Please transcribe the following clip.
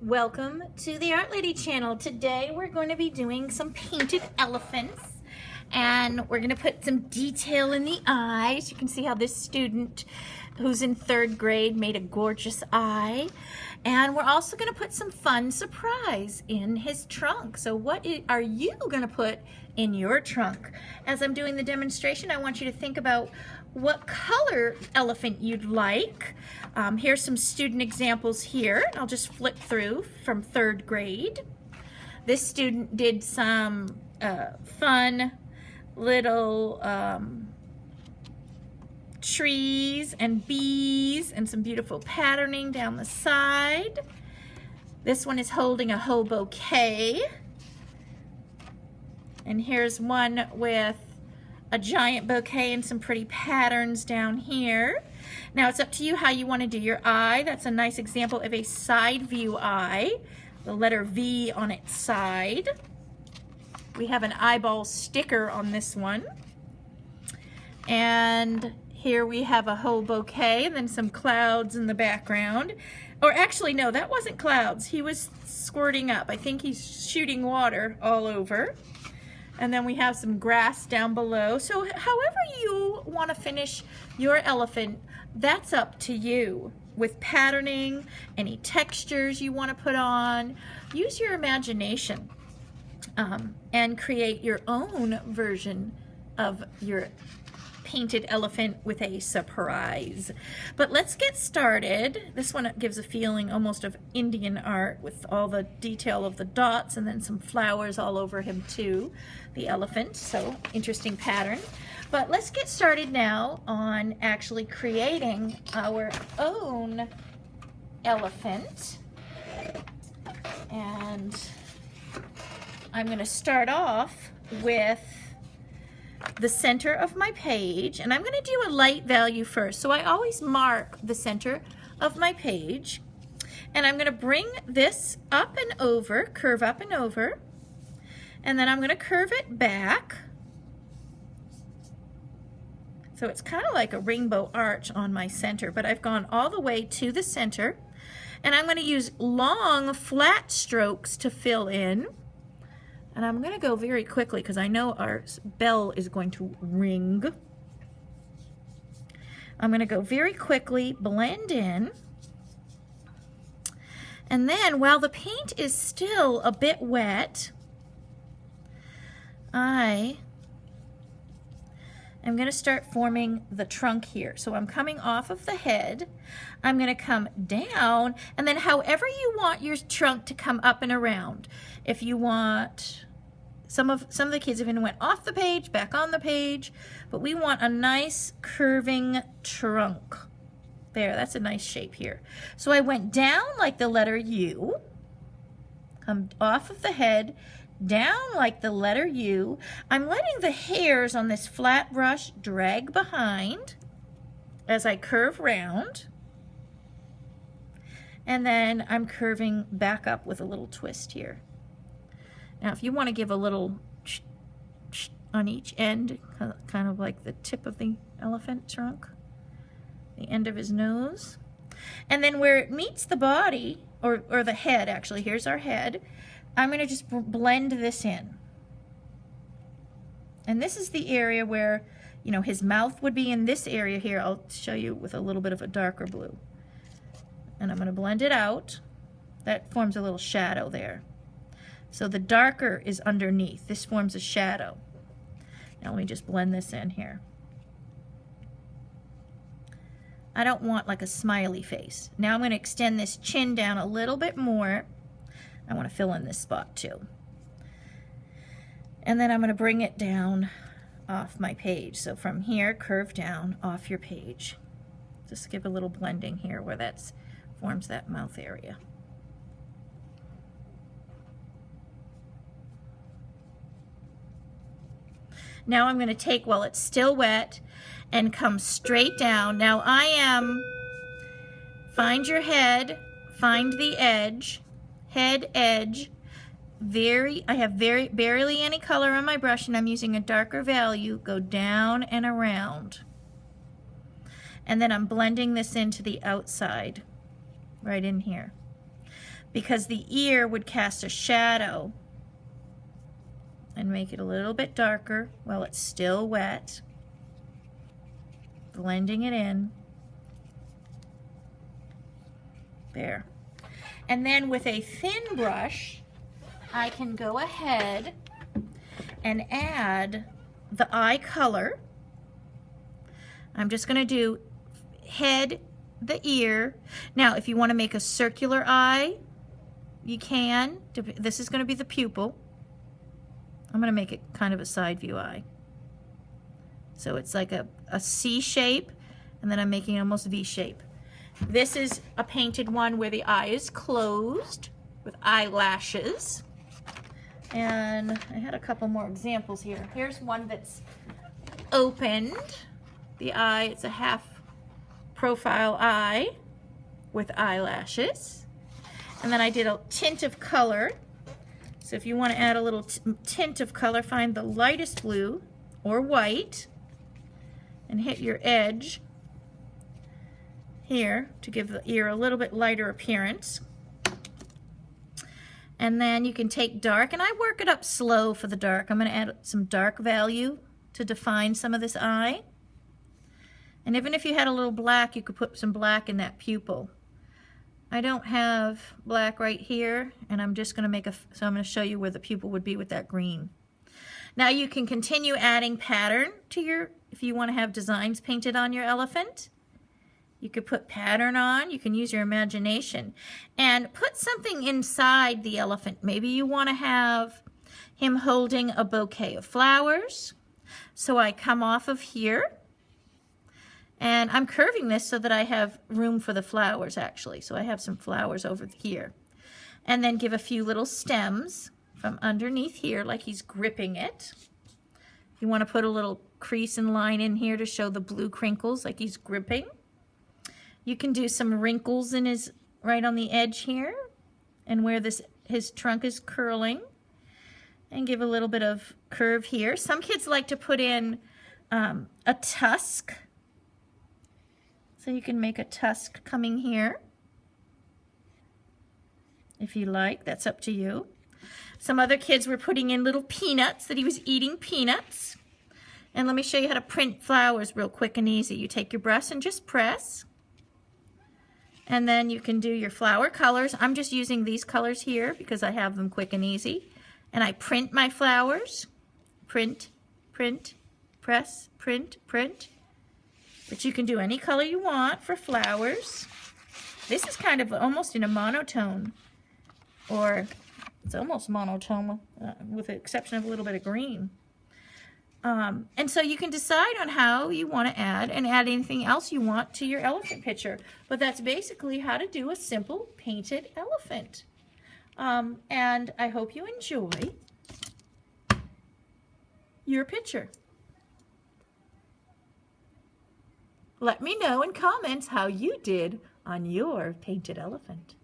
Welcome to the Art Lady channel. Today we're going to be doing some painted elephants and we're going to put some detail in the eyes. You can see how this student who's in 3rd grade made a gorgeous eye. And we're also going to put some fun surprise in his trunk. So what are you going to put in your trunk? As I'm doing the demonstration, I want you to think about what color elephant you'd like. Here's some student examples here. I'll just flip through from 3rd grade. This student did some fun little trees and bees and some beautiful patterning down the side. This one is holding a whole bouquet. And here's one with a giant bouquet and some pretty patterns down here. Now it's up to you how you want to do your eye. That's a nice example of a side view eye. The letter V on its side. We have an eyeball sticker on this one. And here we have a whole bouquet and then some clouds in the background. Or actually, no, that wasn't clouds. He was squirting up. I think he's shooting water all over. And then we have some grass down below. So however you want to finish your elephant, that's up to you. With patterning, any textures you want to put on, use your imagination and create your own version of your painted elephant with a surprise. But let's get started. This one gives a feeling almost of Indian art with all the detail of the dots and then some flowers all over him too, the elephant. So interesting pattern. But let's get started now on actually creating our own elephant. And I'm going to start off with the center of my page, and I'm going to do a light value first. So I always mark the center of my page, and I'm going to bring this up and over, curve up and over, and then I'm going to curve it back. So it's kind of like a rainbow arch on my center, but I've gone all the way to the center, and I'm going to use long flat strokes to fill in. And I'm going to go very quickly because I know our bell is going to ring. I'm going to go very quickly, blend in. And then while the paint is still a bit wet, I am going to start forming the trunk here. So I'm coming off of the head. I'm going to come down, and then however you want your trunk to come up and around. If you want, some of the kids even went off the page, back on the page, but we want a nice curving trunk. There, that's a nice shape here. So I went down like the letter U, come off of the head, down like the letter U. I'm letting the hairs on this flat brush drag behind as I curve round. And then I'm curving back up with a little twist here. Now if you want to give a little on each end, kind of like the tip of the elephant trunk, the end of his nose. And then where it meets the body, or the head actually, here's our head, I'm going to just blend this in. And this is the area where, you know, his mouth would be in this area here. I'll show you with a little bit of a darker blue. And I'm going to blend it out. That forms a little shadow there. So the darker is underneath. This forms a shadow. Now let me just blend this in here. I don't want like a smiley face. Now I'm going to extend this chin down a little bit more. I want to fill in this spot too. And then I'm going to bring it down off my page. So from here, curve down off your page. Just give a little blending here where that forms that mouth area. Now I'm going to take, while it's still wet, and come straight down. Now I am, find your head, find the edge, head edge. I have barely any color on my brush, and I'm using a darker value. Go down and around. And then I'm blending this into the outside, right in here. because the ear would cast a shadow and make it a little bit darker while it's still wet, blending it in. There. And then with a thin brush, I can go ahead and add the eye color. I'm just going to do head, the ear. Now, if you want to make a circular eye, you can. This is going to be the pupil. I'm going to make it kind of a side view eye. So it's like a C shape, and then I'm making almost V shape. This is a painted one where the eye is closed with eyelashes. And I had a couple more examples here. Here's one that's opened. The eye, it's a half profile eye with eyelashes. And then I did a tint of color. So if you want to add a little tint of color, find the lightest blue or white and hit your edge here to give the ear a little bit lighter appearance. And then you can take dark, and I work it up slow for the dark. I'm going to add some dark value to define some of this eye. And even if you had a little black, you could put some black in that pupil. I don't have black right here, and I'm just going to make so I'm going to show you where the pupil would be with that green. Now you can continue adding pattern to if you want to have designs painted on your elephant. You could put pattern on, you can use your imagination and put something inside the elephant. Maybe you want to have him holding a bouquet of flowers. So I come off of here and I'm curving this so that I have room for the flowers actually. So I have some flowers over here. And then give a few little stems from underneath here like he's gripping it. You want to put a little crease and line in here to show the blue crinkles like he's gripping. You can do some wrinkles in his right on the edge here and where his trunk is curling, and give a little bit of curve here. Some kids like to put in a tusk. So you can make a tusk coming here if you like. That's up to you. Some other kids were putting in little peanuts, that he was eating peanuts. And let me show you how to print flowers real quick and easy. You take your brush and just press. And then you can do your flower colors. I'm just using these colors here because I have them quick and easy. And I print my flowers. Print, print, press, print, print. But you can do any color you want for flowers. This is kind of almost in a monotone. Or it's almost monotone with the exception of a little bit of green. And so you can decide on how you want to add and add anything else you want to your elephant picture. But that's basically how to do a simple painted elephant. And I hope you enjoy your picture. Let me know in comments how you did on your painted elephant.